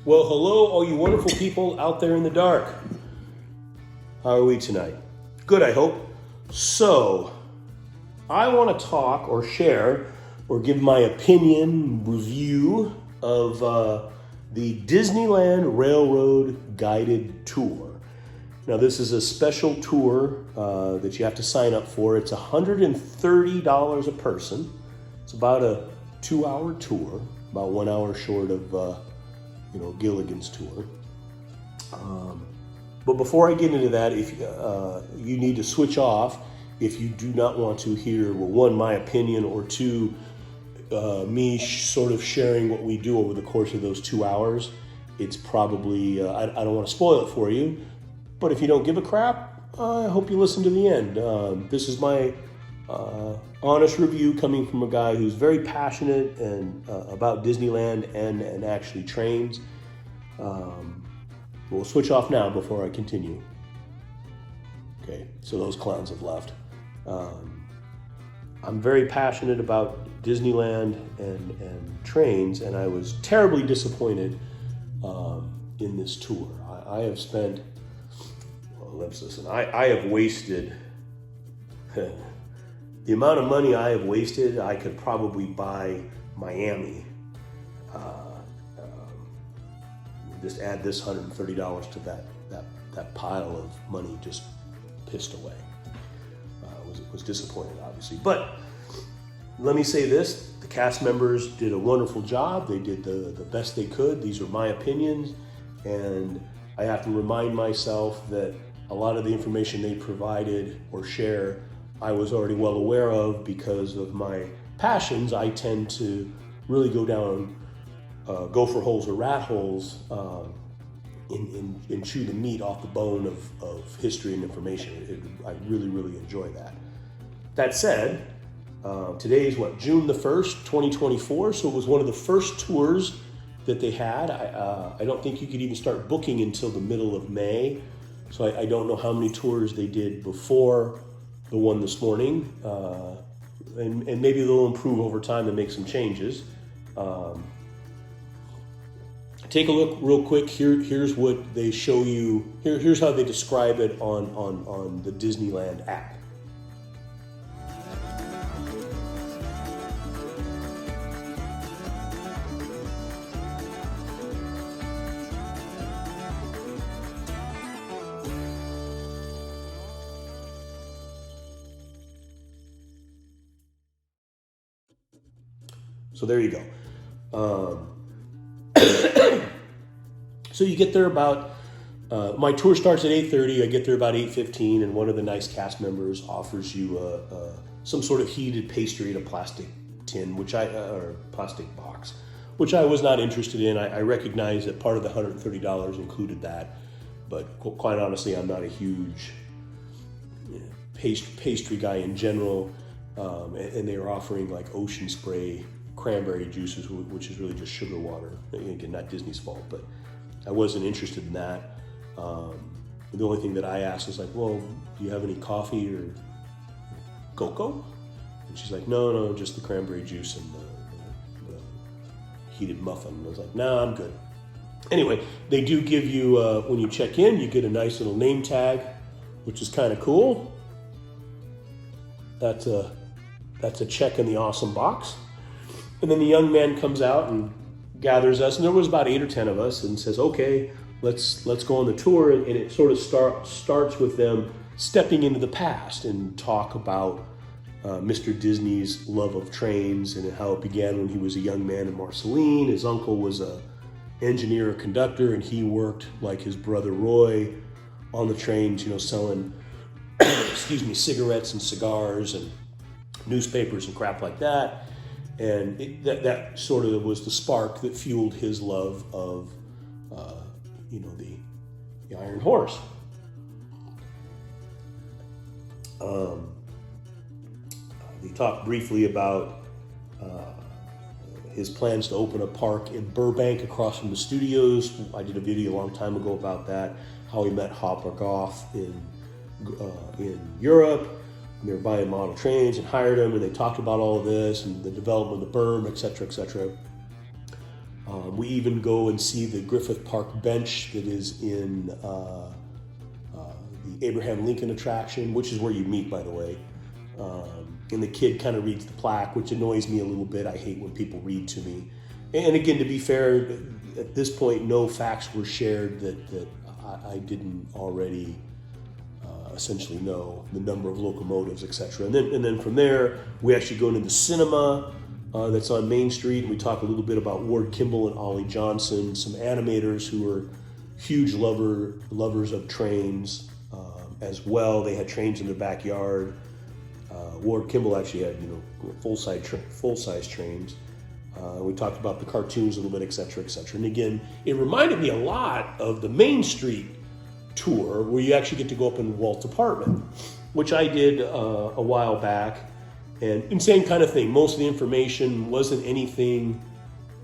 Well, hello, all you wonderful people out there in the dark. How are we tonight? Good, I hope. So, I want to talk or share or give my opinion, review of the Disneyland Railroad Guided Tour. Now, this is a special tour that you have to sign up for. It's $130 a person. It's about a 2-hour tour, about 1 hour short of Gilligan's tour. But before I get into that, if you need to switch off if you do not want to hear, well, one, my opinion, or two, me sort of sharing what we do over the course of those 2 hours. It's probably, I don't want to spoil it for you, but if you don't give a crap, I hope you listen to the end. This is my honest review coming from a guy who's very passionate and about Disneyland and actually trains. We'll switch off now before I continue. Okay, so those clowns have left. I'm very passionate about Disneyland and trains, and I was terribly disappointed in this tour. I have spent, well, let's listen, I have wasted, the amount of money I have wasted, I could probably buy Miami. Just add this $130 to that pile of money just pissed away. Was disappointed, obviously. But let me say this, the cast members did a wonderful job. They did the best they could. These are my opinions, and I have to remind myself that a lot of the information they provided or share, I was already well aware of because of my passions. I tend to really go down gopher holes or rat holes and chew the meat off the bone of history and information. I really, really enjoy that. That said, today is June the 1st, 2024, so it was one of the first tours that they had. I don't think you could even start booking until the middle of May, so I don't know how many tours they did before the one this morning, and maybe they'll improve over time and make some changes. Take a look real quick. Here's what they show you. Here's how they describe it on the Disneyland app. So there you go. So you get there about, my tour starts at 8:30. I get there about 8:15, and one of the nice cast members offers you some sort of heated pastry in a plastic tin, or plastic box, which I was not interested in. I recognize that part of the $130 included that, but quite honestly, I'm not a huge pastry guy in general, and they were offering like ocean spray cranberry juices, which is really just sugar water. Again, not Disney's fault, but I wasn't interested in that. The only thing that I asked was like, well, do you have any coffee or cocoa? And she's like, no, just the cranberry juice and the heated muffin. And I was like, no, I'm good. Anyway, they do give you, when you check in, you get a nice little name tag, which is kind of cool. That's a check in the awesome box. And then the young man comes out and gathers us, and there was about 8 or 10 of us, and says, okay, let's go on the tour. And it sort of starts with them stepping into the past and talk about Mr. Disney's love of trains and how it began when he was a young man in Marceline. His uncle was a engineer or conductor, and he worked like his brother Roy on the trains, selling cigarettes and cigars and newspapers and crap like that. And that sort of was the spark that fueled his love of, the Iron Horse. They talked briefly about his plans to open a park in Burbank across from the studios. I did a video a long time ago about that, how he met Hopper Goff in Europe. They were buying model trains and hired him, and they talked about all of this and the development of the berm, et cetera, et cetera. We even go and see the Griffith Park bench that is in the Abraham Lincoln attraction, which is where you meet, by the way. And the kid kind of reads the plaque, which annoys me a little bit. I hate when people read to me. And again, to be fair, at this point, no facts were shared that I didn't already essentially know, the number of locomotives, etc. And then from there, we actually go into the cinema that's on Main Street, and we talk a little bit about Ward Kimball and Ollie Johnson, some animators who are huge lovers of trains as well. They had trains in their backyard. Ward Kimball actually had full-size trains. We talked about the cartoons a little bit, etc., etc. And again, it reminded me a lot of the Main Street tour, where you actually get to go up in Walt's apartment, which I did a while back. And same kind of thing. Most of the information wasn't anything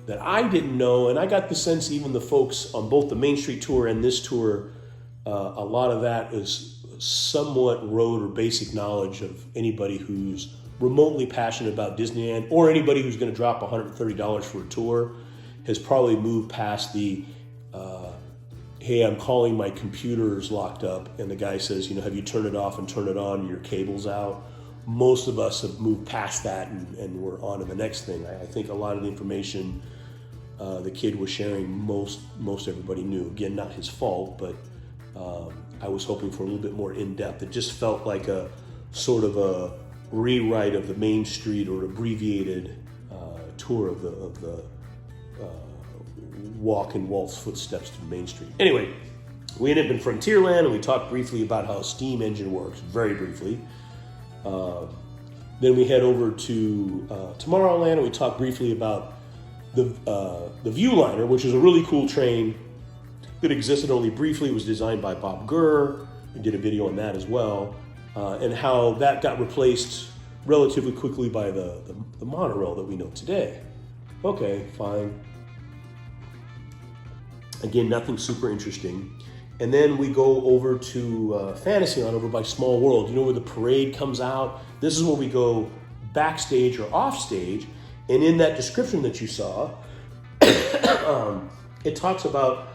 that I didn't know, and I got the sense even the folks on both the Main Street tour and this tour, a lot of that is somewhat rote or basic knowledge of anybody who's remotely passionate about Disneyland, or anybody who's going to drop $130 for a tour has probably moved past the hey, I'm calling, my computer is locked up, and the guy says, have you turned it off and turned it on and your cable's out? Most of us have moved past that and we're on to the next thing. I think a lot of the information the kid was sharing, most everybody knew. Again, not his fault, but I was hoping for a little bit more in-depth. It just felt like a sort of a rewrite of the Main Street or abbreviated tour of the walk in Walt's footsteps to Main Street. Anyway, we ended up in Frontierland, and we talked briefly about how a steam engine works, very briefly. Then we head over to Tomorrowland, and we talk briefly about the Viewliner, which is a really cool train that existed only briefly. It was designed by Bob Gurr. We did a video on that as well, and how that got replaced relatively quickly by the monorail that we know today. Okay, fine. Again, nothing super interesting. And then we go over to Fantasyland over by Small World. Where the parade comes out? This is where we go backstage or off stage. And in that description that you saw, it talks about,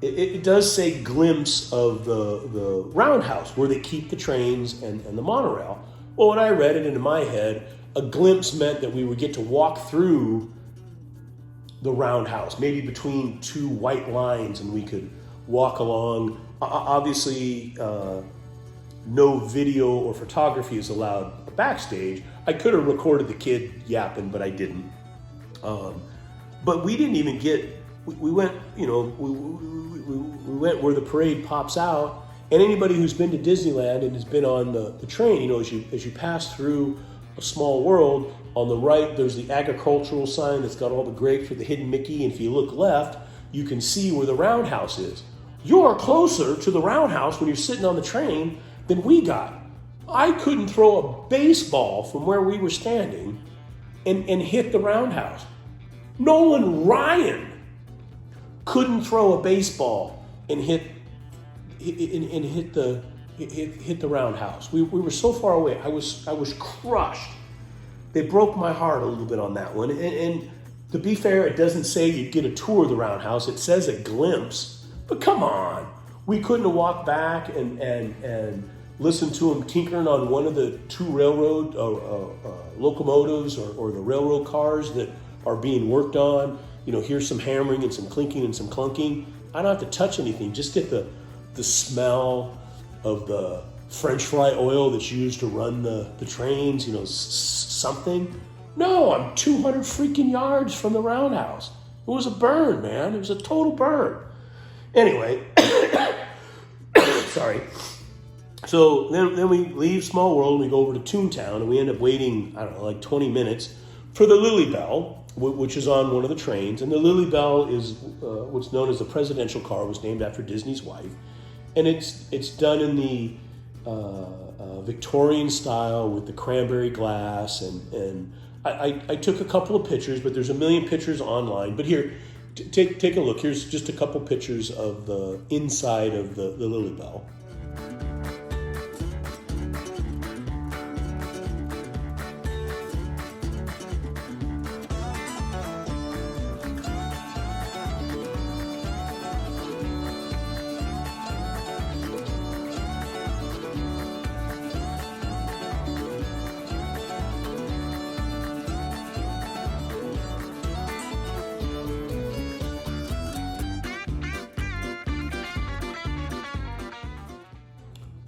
it does say glimpse of the roundhouse where they keep the trains and the monorail. Well, when I read it into my head, a glimpse meant that we would get to walk through the roundhouse, maybe between two white lines, and we could walk along. Obviously, no video or photography is allowed backstage. I could have recorded the kid yapping, but I didn't. But we didn't even get. We went. We went where the parade pops out. And anybody who's been to Disneyland and has been on the train, as you pass through a Small World, on the right there's the agricultural sign that's got all the grapes with the hidden Mickey. And if you look left, you can see where the roundhouse is. You're closer to the roundhouse when you're sitting on the train than we got. I couldn't throw a baseball from where we were standing and hit the roundhouse. Nolan Ryan couldn't throw a baseball and hit the roundhouse. We were so far away. I was crushed. They broke my heart a little bit on that one. And to be fair, it doesn't say you get a tour of the roundhouse. It says a glimpse. But come on, we couldn't have walked back and listened to them tinkering on one of the two railroad locomotives or the railroad cars that are being worked on. Here's some hammering and some clinking and some clunking. I don't have to touch anything. Just get the smell of the French fry oil that's used to run the trains, something. No, I'm 200 freaking yards from the roundhouse. It was a burn, man. It was a total burn. Anyway, sorry. So then we leave Small World and we go over to Toontown, and we end up waiting, like 20 minutes for the Lily Bell, which is on one of the trains. And the Lily Bell is what's known as the presidential car. It was named after Disney's wife. And it's done in the Victorian style with the cranberry glass. And I took a couple of pictures, but there's a million pictures online. But here, take a look. Here's just a couple pictures of the inside of the Lily Bell.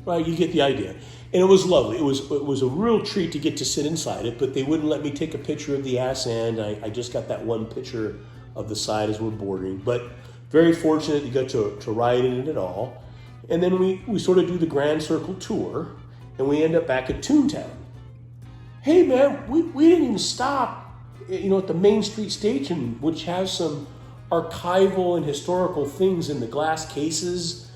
Right, you get the idea. And it was lovely. It was a real treat to get to sit inside it, but they wouldn't let me take a picture of the ass end. I just got that one picture of the side as we're boarding. But very fortunate to get to ride in it at all. And then we sort of do the Grand Circle tour, and we end up back at Toontown. Hey man, we didn't even stop, at the Main Street Station, which has some archival and historical things in the glass cases,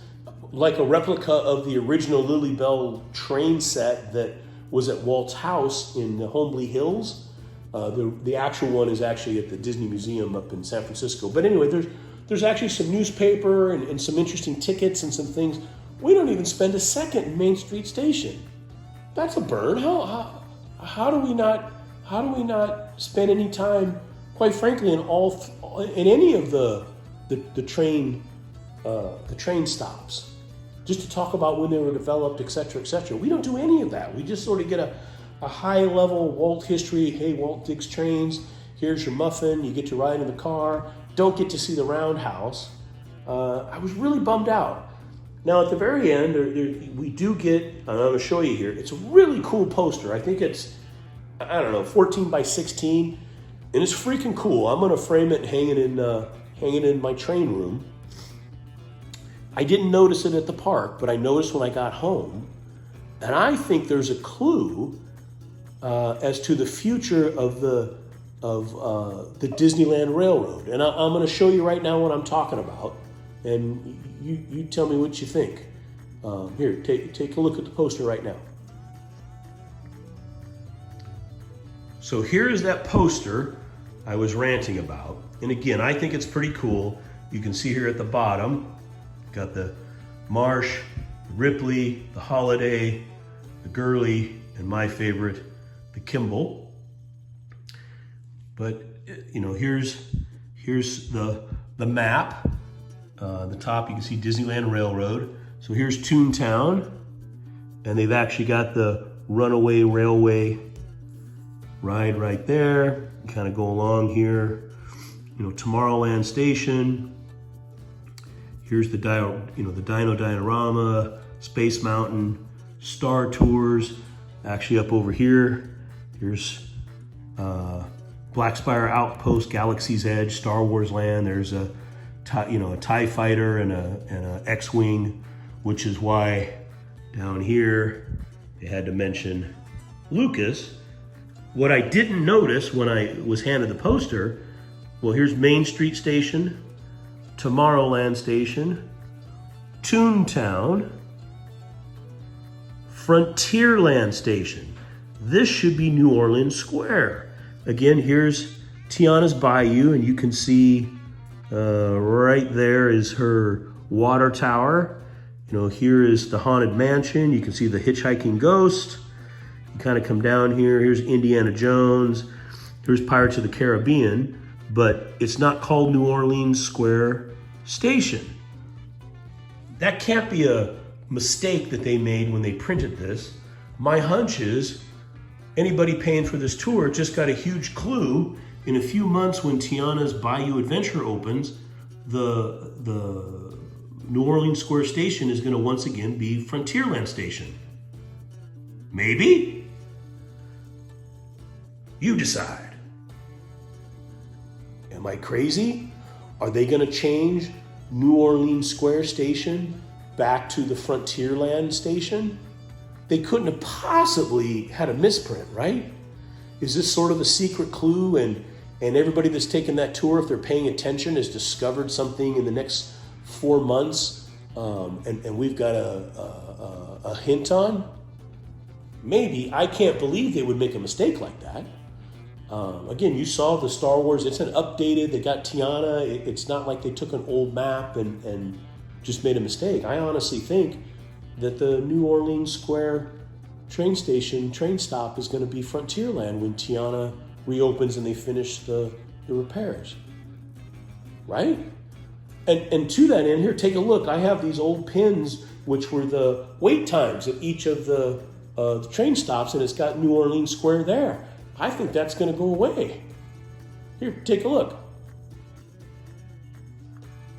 like a replica of the original Lily Bell train set that was at Walt's house in the Homely Hills. The actual one is actually at the Disney Museum up in San Francisco. But anyway, there's actually some newspaper and some interesting tickets and some things. We don't even spend a second in Main Street Station. That's a burn. How do we not spend any time, quite frankly, in any of the train stops, just to talk about when they were developed, et cetera, et cetera. We don't do any of that. We just sort of get a high-level Walt history. Hey, Walt digs trains. Here's your muffin. You get to ride in the car. Don't get to see the roundhouse. I was really bummed out. Now, at the very end, we do get, and I'm going to show you here, it's a really cool poster. I think it's, 14 by 16, and it's freaking cool. I'm going to frame it and hang it in my train room. I didn't notice it at the park, but I noticed when I got home, and I think there's a clue as to the future of the Disneyland Railroad. And I'm going to show you right now what I'm talking about, and you tell me what you think. Here, take a look at the poster right now. So here is that poster I was ranting about. And again, I think it's pretty cool. You can see here at the bottom, got the Marsh, Ripley, the Holiday, the Gurley, and my favorite, the Kimball. But here's the map. The top you can see Disneyland Railroad. So here's Toontown, and they've actually got the Runaway Railway ride right there. Kind of go along here. Tomorrowland Station. Here's the Dino Dinorama, Space Mountain, Star Tours. Actually up over here, here's Black Spire Outpost, Galaxy's Edge, Star Wars Land. There's a TIE fighter and a X-Wing, which is why down here they had to mention Lucas. What I didn't notice when I was handed the poster, well, here's Main Street Station, Tomorrowland Station, Toontown, Frontierland Station. This should be New Orleans Square. Again, here's Tiana's Bayou, and you can see right there is her water tower. Here is the Haunted Mansion. You can see the Hitchhiking Ghost. You kind of come down here. Here's Indiana Jones. Here's Pirates of the Caribbean. But it's not called New Orleans Square Station. That can't be a mistake that they made when they printed this. My hunch is anybody paying for this tour just got a huge clue. In a few months when Tiana's Bayou Adventure opens, the New Orleans Square Station is going to once again be Frontierland Station. Maybe? You decide. Am I crazy? Are they going to change New Orleans Square Station back to the Frontierland Station? They couldn't have possibly had a misprint, right? Is this sort of a secret clue, and everybody that's taken that tour, if they're paying attention, has discovered something in the next 4 months, and we've got a hint on? Maybe. I can't believe they would make a mistake like that. Again, you saw the Star Wars, it's an updated, they got Tiana. It's not like they took an old map and just made a mistake. I honestly think that the New Orleans Square train stop is going to be Frontierland when Tiana reopens and they finish the repairs. Right? And to that end, here, take a look. I have these old pins, which were the wait times at each of the train stops, and it's got New Orleans Square there. I think that's going to go away. Here, take a look.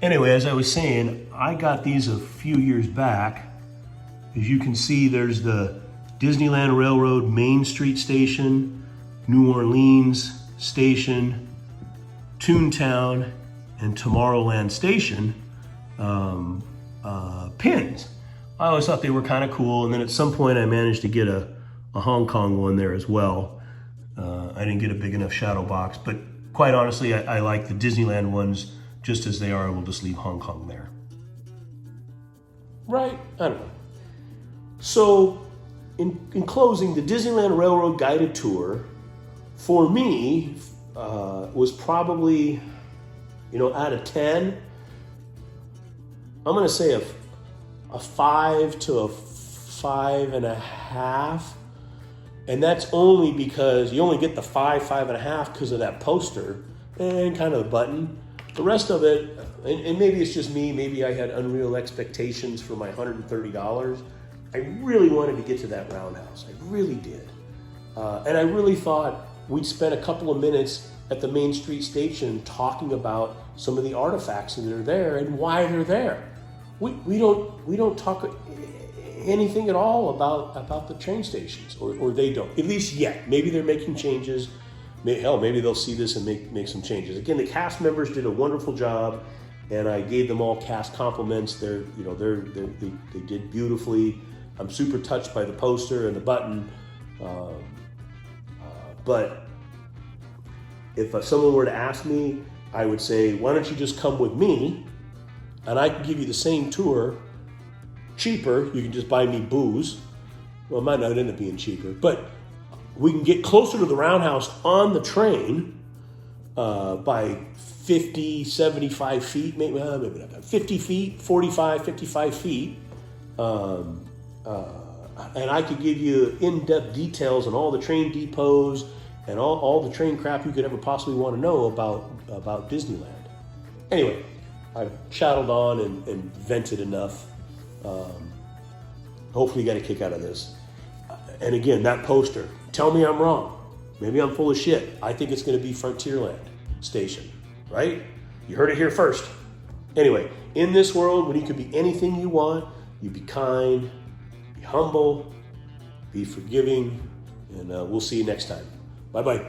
Anyway, as I was saying, I got these a few years back, As you can see, there's the Disneyland Railroad Main Street Station, New Orleans Station, Toontown, and Tomorrowland Station pins. I always thought they were kind of cool, and then at some point I managed to get a Hong Kong one there as well. I didn't get a big enough shadow box, but quite honestly, I like the Disneyland ones just as they are. We'll just leave Hong Kong there. Right? I don't know. So, in closing, the Disneyland Railroad guided tour, for me, was probably, out of 10, I'm going to say a 5 to a 5.5. And that's only because you only get the 5.5 because of that poster and kind of the button. The rest of it, and maybe it's just me, maybe I had unreal expectations for my $130. I really wanted to get to that roundhouse. I really did. And I really thought we'd spend a couple of minutes at the Main Street Station talking about some of the artifacts that are there and why they're there. We don't talk anything at all about the train stations, or they don't, at least yet. Maybe they're making changes. Maybe they'll see this and make some changes. Again, the cast members did a wonderful job, and I gave them all cast compliments. They did beautifully. I'm super touched by the poster and the button. But if someone were to ask me, I would say, why don't you just come with me, and I can give you the same tour cheaper. You can just buy me booze. Well, it might not end up being cheaper, but we can get closer to the roundhouse on the train by 50, 75 feet, maybe not that, 50 feet, 45, 55 feet. And I could give you in-depth details on all the train depots and all the train crap you could ever possibly want to know about Disneyland. Anyway, I've chatted on and vented enough. Hopefully you got a kick out of this. And again, that poster, tell me I'm wrong. Maybe I'm full of shit. I think it's going to be Frontierland Station, right? You heard it here first. Anyway, in this world, when you can be anything you want, you be kind, be humble, be forgiving, and we'll see you next time. Bye-bye.